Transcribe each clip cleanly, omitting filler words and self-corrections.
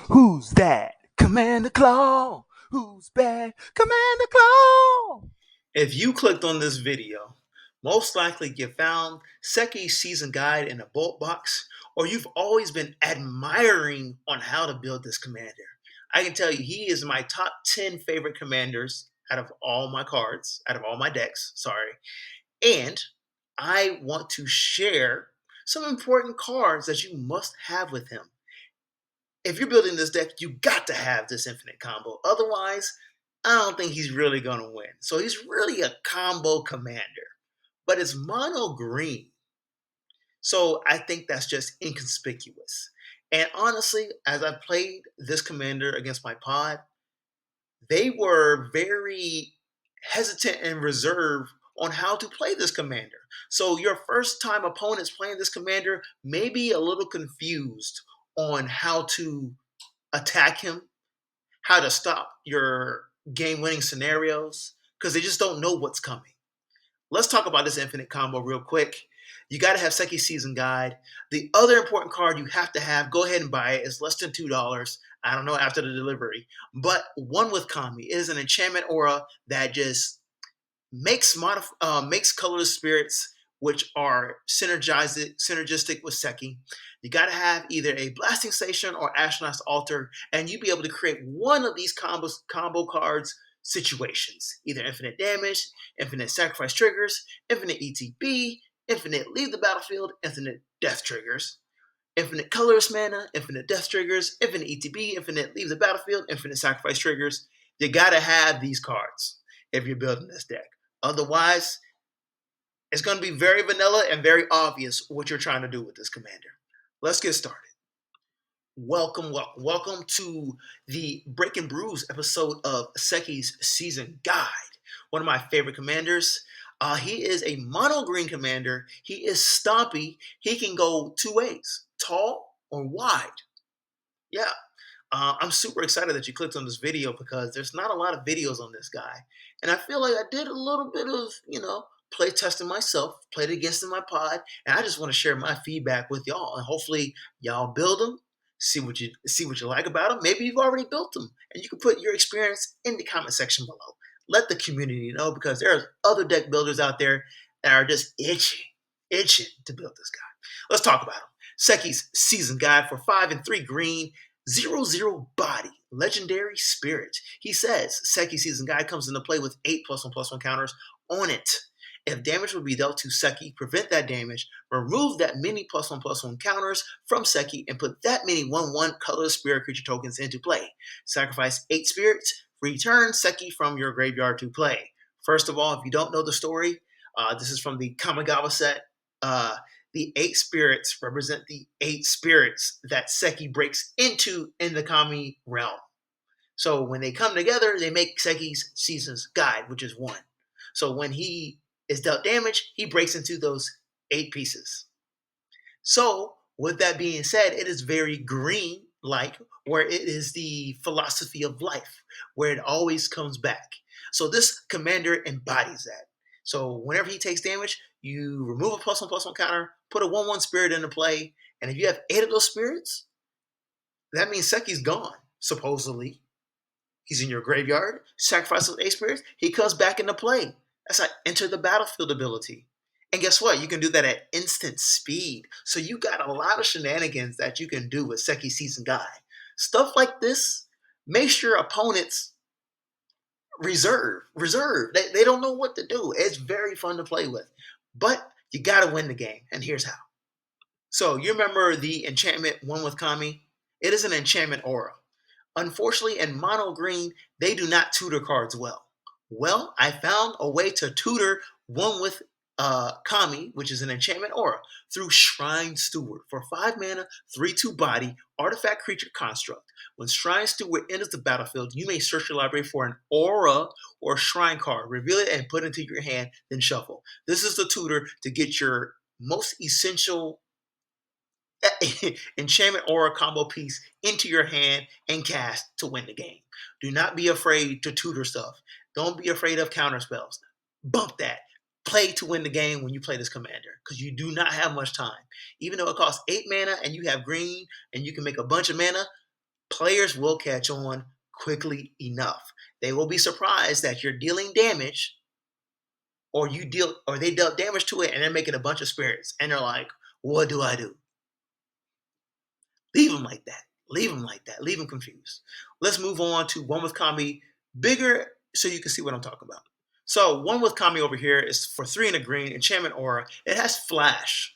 Who's that? Commander Claw. Who's bad? Commander Claw. If you clicked on this video, most likely you found Sekki's season guide in a bulk box, or you've always been admiring on how to build this commander. I can tell you he is my top 10 favorite commanders out of all my cards, out of all my decks, sorry. And I want to share some important cards that you must have with him. If you're building this deck, you got to have this infinite combo. Otherwise, I don't think he's really going to win. So he's really a combo commander, but it's mono green. So I think that's just inconspicuous. And honestly, as I played this commander against my pod, they were very hesitant and reserved on how to play this commander. So your first time opponents playing this commander may be a little confused on how to attack him, how to stop your game winning scenarios, because they just don't know what's coming. Let's talk about this infinite combo real quick. You got to have Sekki Season Guide. The other important card you have to have, go ahead and buy it. It's less than $2. I don't know after the delivery. But One with Kami is an enchantment aura that just makes colorless spirits, which are synergistic with Sekki. You got to have either a blasting station or astronaut's altar, and you be able to create one of these combo cards situations, either infinite damage, infinite sacrifice triggers, infinite ETB, infinite leave the battlefield, infinite death triggers, infinite colorless mana, infinite death triggers, infinite ETB, infinite leave the battlefield, infinite sacrifice triggers. You gotta have these cards if you're building this deck. Otherwise, it's going to be very vanilla and very obvious what you're trying to do with this commander. Let's get started. Welcome to the Breaking Brews episode of Sekki's Season Guide. One of my favorite commanders. He is a mono green commander. He is stompy. He can go two ways, tall or wide. Yeah, I'm super excited that you clicked on this video because there's not a lot of videos on this guy. And I feel like I did a little bit of, play testing myself, played against in my pod, and I just want to share my feedback with y'all. And hopefully y'all build them, see what you like about them. Maybe you've already built them, and you can put your experience in the comment section below. Let the community know because there are other deck builders out there that are just itching to build this guy. Let's talk about him. Sekki's Season Guide for 5 and 3 green. 0/0 body, legendary spirit. He says Sekki Season Guide comes into play with 8 +1/+1 counters on it. If damage would be dealt to Sekki, prevent that damage, remove that many +1/+1 counters from Sekki, and put that many 1/1 colorless spirit creature tokens into play. Sacrifice 8 spirits, return Sekki from your graveyard to play. First of all, if you don't know the story, this is from the Kamigawa set. The 8 spirits represent the 8 spirits that Sekki breaks into in the Kami realm. So when they come together, they make Sekki's Season's Guide, which is 1. So when he is dealt damage, he breaks into those 8 pieces. So with that being said, it is very green-like, where it is the philosophy of life, where it always comes back. So this commander embodies that. So whenever he takes damage, you remove a +1/+1 counter, put a 1/1 spirit into play, and if you have 8 of those spirits, that means Sekki's gone, supposedly. He's in your graveyard, sacrifice those 8 spirits, he comes back into play. That's like enter the battlefield ability. And guess what? You can do that at instant speed. So you got a lot of shenanigans that you can do with Sekki Season Guide. Stuff like this makes your opponents reserve. They don't know what to do. It's very fun to play with. But you got to win the game. And here's how. So you remember the enchantment One with Kami? It is an enchantment aura. Unfortunately, in mono green, they do not tutor cards well. Well, I found a way to tutor One with Kami, which is an enchantment aura, through Shrine Steward. For 5 mana, 3/2 body, artifact creature construct. When Shrine Steward enters the battlefield, you may search your library for an aura or shrine card, reveal it, and put it into your hand, then shuffle. This is the tutor to get your most essential enchantment aura combo piece into your hand and cast to win the game. Do not be afraid to tutor stuff. Don't be afraid of counter spells. Bump that. Play to win the game when you play this commander because you do not have much time. Even though it costs 8 mana and you have green and you can make a bunch of mana, players will catch on quickly enough. They will be surprised that you're dealing damage, or they dealt damage to it, and they're making a bunch of spirits, and they're like, "What do I do?" Leave them like that. Leave them like that. Leave them confused. Let's move on to one with Kami, bigger, so you can see what I'm talking about. So one with Kami over here is for 3 and a green, enchantment aura. It has flash.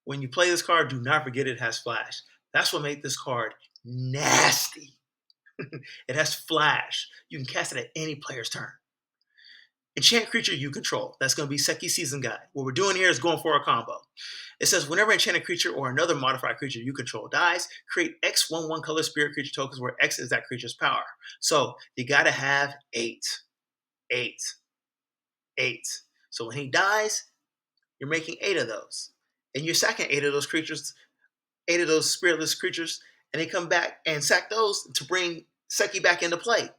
When you play this card, do not forget it has flash. That's what made this card nasty. It has flash. You can cast it at any player's turn. Enchant creature you control. That's going to be Sekki Season Guide. What we're doing here is going for a combo. It says whenever enchanted creature or another modified creature you control dies, create X 1/1 color spirit creature tokens where X is that creature's power. So you got to have 8. 8. 8. So when he dies, you're making 8 of those. And you're sacking 8 of those creatures, 8 of those spiritless creatures, and they come back and sack those to bring Sekki back into play.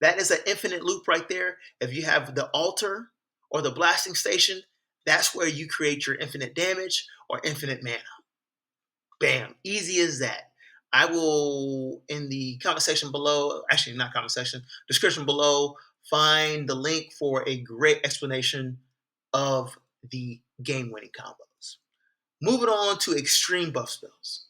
That is an infinite loop right there. If you have the altar or the blasting station, that's where you create your infinite damage or infinite mana. Bam. Easy as that. I will, in the comment section below, actually not comment section, description below, find the link for a great explanation of the game-winning combos. Moving on to extreme buff spells.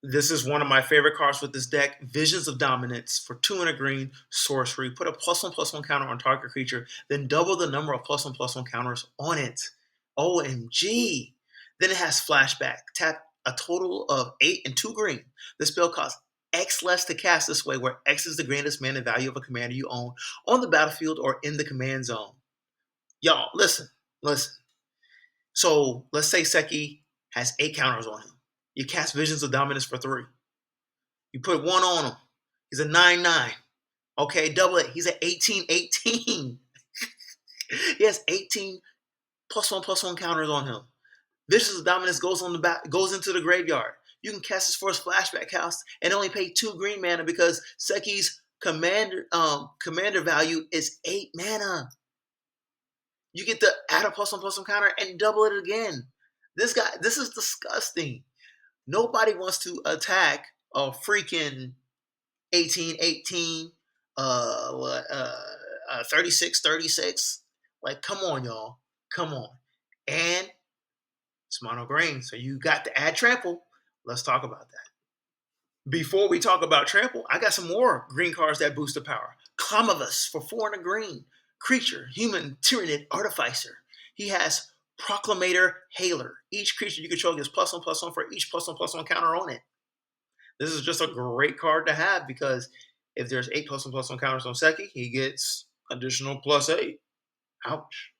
This is one of my favorite cards with this deck, Visions of Dominance for 2 and a green, sorcery. Put a +1/+1 counter on target creature, then double the number of +1/+1 counters on it. OMG. Then it has flashback. Tap a total of 8 and 2 green. The spell costs X less to cast this way, where X is the grandest mana value of a commander you own on the battlefield or in the command zone. Y'all, listen. So let's say Sekki has 8 counters on him. You cast Visions of Dominance for 3. You put 1 on him. He's a 9/9. Okay, double it. He's an 18/18. He has 18 +1/+1 counters on him. Visions of Dominance goes into the graveyard. You can cast this for his flashback cast and only pay 2 green mana because Sekki's commander value is 8 mana. You get to add a +1/+1 counter and double it again. This is disgusting. Nobody wants to attack a freaking 18/18, 36/36. Like, come on, y'all. Come on. And it's mono green, so you got to add trample. Let's talk about that. Before we talk about trample, I got some more green cards that boost the power. Clamavus for 4 and a green. Creature, human, Tyrannid, Artificer. He has Proclamator, Hailer. Each creature you control gets +1/+1 for each +1/+1 counter on it. This is just a great card to have because if there's 8 +1/+1 counters on Sekki, he gets additional +8. Ouch.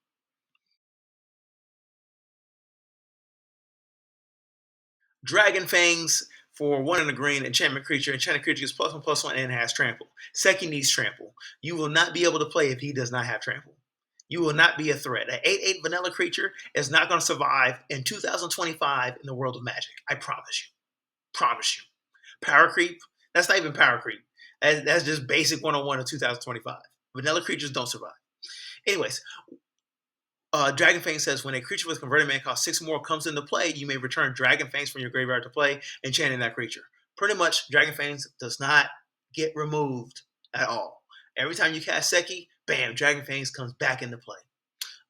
Dragon Fangs for 1 and a green, enchantment creature. Enchanted creature gets +1/+1 and has trample. Sekki needs trample. You will not be able to play if he does not have trample. You will not be a threat. An 8/8 vanilla creature is not going to survive in 2025 in the world of Magic. I promise you. Promise you. Power creep? That's not even power creep. That's just basic 101 of 2025. Vanilla creatures don't survive. Anyways, Dragon Fang says when a creature with converted mana cost 6 or more comes into play, you may return Dragon Fangs from your graveyard to play, enchanting that creature. Pretty much, Dragon Fangs does not get removed at all. Every time you cast Sekki, bam, Dragon Fangs comes back into play.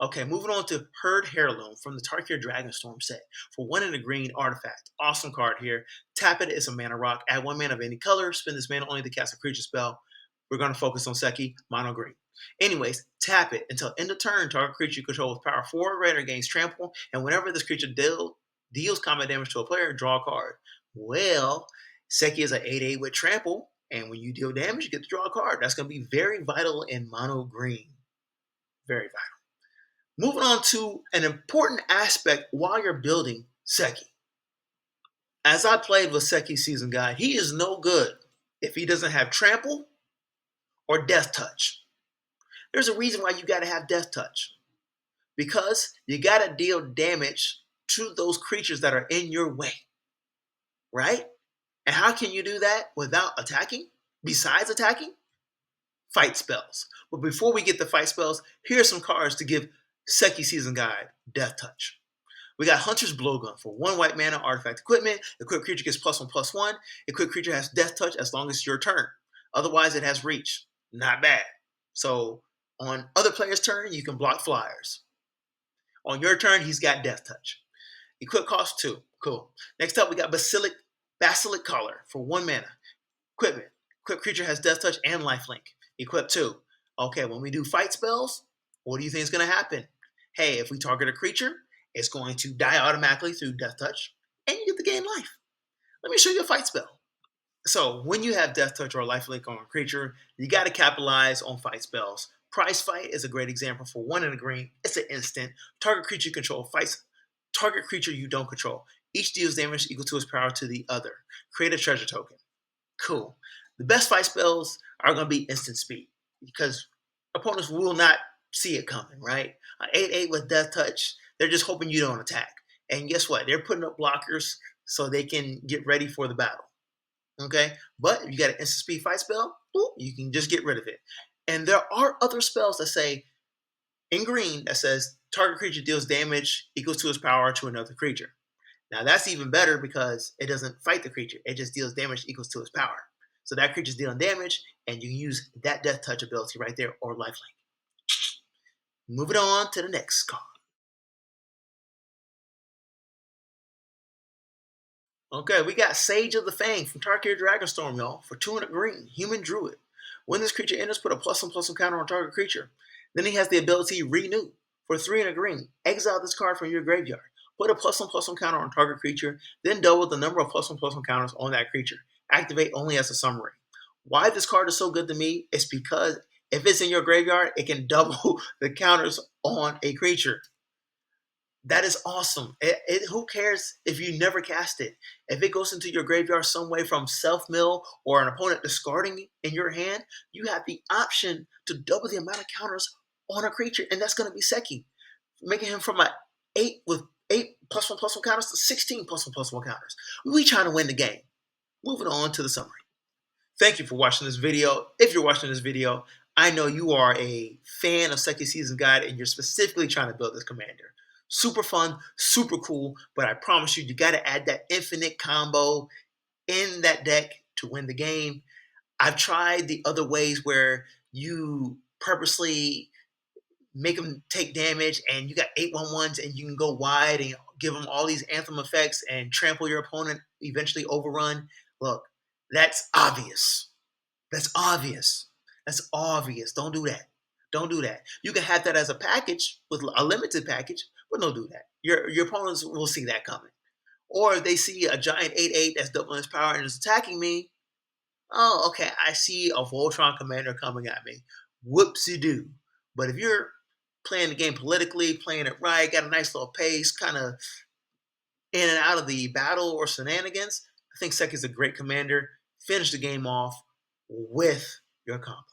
Okay, moving on to Herd Heirloom from the Tarkir Dragonstorm set. For 1 and a green artifact. Awesome card here. Tap it, it's a mana rock. Add 1 mana of any color. Spend this mana only to cast a creature spell. We're going to focus on Sekki, mono green. Anyways, tap it until end of turn. Target creature you control with power 4 or greater gains trample. And whenever this creature deals combat damage to a player, draw a card. Well, Sekki is an 8/8 with trample. And when you deal damage, you get to draw a card. That's going to be very vital in mono green. Very vital. Moving on to an important aspect while you're building Sekki. As I played with Sekki Season Guide, he is no good if he doesn't have trample or death touch. There's a reason why you got to have death touch. Because you got to deal damage to those creatures that are in your way. Right? And how can you do that without attacking? Besides attacking? Fight spells. But before we get to fight spells, here are some cards to give Sekki Season Guide Death Touch. We got Hunter's Blowgun for 1 white mana artifact equipment. Equipped creature gets +1/+1. Equipped creature has Death Touch as long as it's your turn. Otherwise, it has Reach. Not bad. So on other players' turn, you can block flyers. On your turn, he's got Death Touch. Equip cost 2. Cool. Next up, we got Basilic Collar for 1 mana. Equipment. Equipped creature has Death Touch and Lifelink. Equip 2. Okay, when we do fight spells, what do you think is going to happen? Hey, if we target a creature, it's going to die automatically through Death Touch, and you get to gain life. Let me show you a fight spell. So when you have Death Touch or Lifelink on a creature, you got to capitalize on fight spells. Prize Fight is a great example for 1 and a green. It's an instant. Target creature you control fights target creature you don't control. Each deals damage equal to its power to the other. Create a treasure token. Cool. The best fight spells are going to be instant speed because opponents will not see it coming, right? An 8/8 with Death Touch, they're just hoping you don't attack. And guess what? They're putting up blockers so they can get ready for the battle. Okay? But if you got an instant speed fight spell, you can just get rid of it. And there are other spells that say, in green, that says target creature deals damage equals to its power to another creature. Now that's even better because it doesn't fight the creature. It just deals damage equals to its power. So that creature's dealing damage, and you can use that Death Touch ability right there or Lifelink. Moving on to the next card. Okay, we got Sage of the Fang from Tarkir Dragonstorm, y'all, for 2 and a green, human druid. When this creature enters, put a +1/+1 counter on target creature. Then he has the ability Renew for 3 and a green. Exile this card from your graveyard. Put a +1/+1 counter on target creature, then double the number of +1/+1 counters on that creature. Activate only as a summary. Why this card is so good to me is because if it's in your graveyard, it can double the counters on a creature. That is awesome. Who cares if you never cast it? If it goes into your graveyard some way from self-mill or an opponent discarding in your hand, you have the option to double the amount of counters on a creature, and that's going to be Sekki, making him from a 8 with 8 +1/+1 counters to 16 +1/+1 counters. We trying to win the game. Moving on to the summary. Thank you for watching this video. If you're watching this video, I know you are a fan of Sekki Season Guide and you're specifically trying to build this commander. Super fun, super cool, but I promise you, you got to add that infinite combo in that deck to win the game. I've tried the other ways where you purposely make them take damage and you got 8/1/1s and you can go wide and give them all these anthem effects and trample your opponent, eventually overrun. Look, that's obvious. That's obvious. That's obvious. Don't do that. Don't do that. You can have that as a package with a limited package, but don't do that. Your opponents will see that coming. Or if they see a giant 8/8 that's doubling its power and is attacking me, oh, okay, I see a Voltron commander coming at me. Whoopsie-doo. But if you're playing the game politically, playing it right, got a nice little pace, kind of in and out of the battle or shenanigans, I think Sekki's a great commander. Finish the game off with your combo.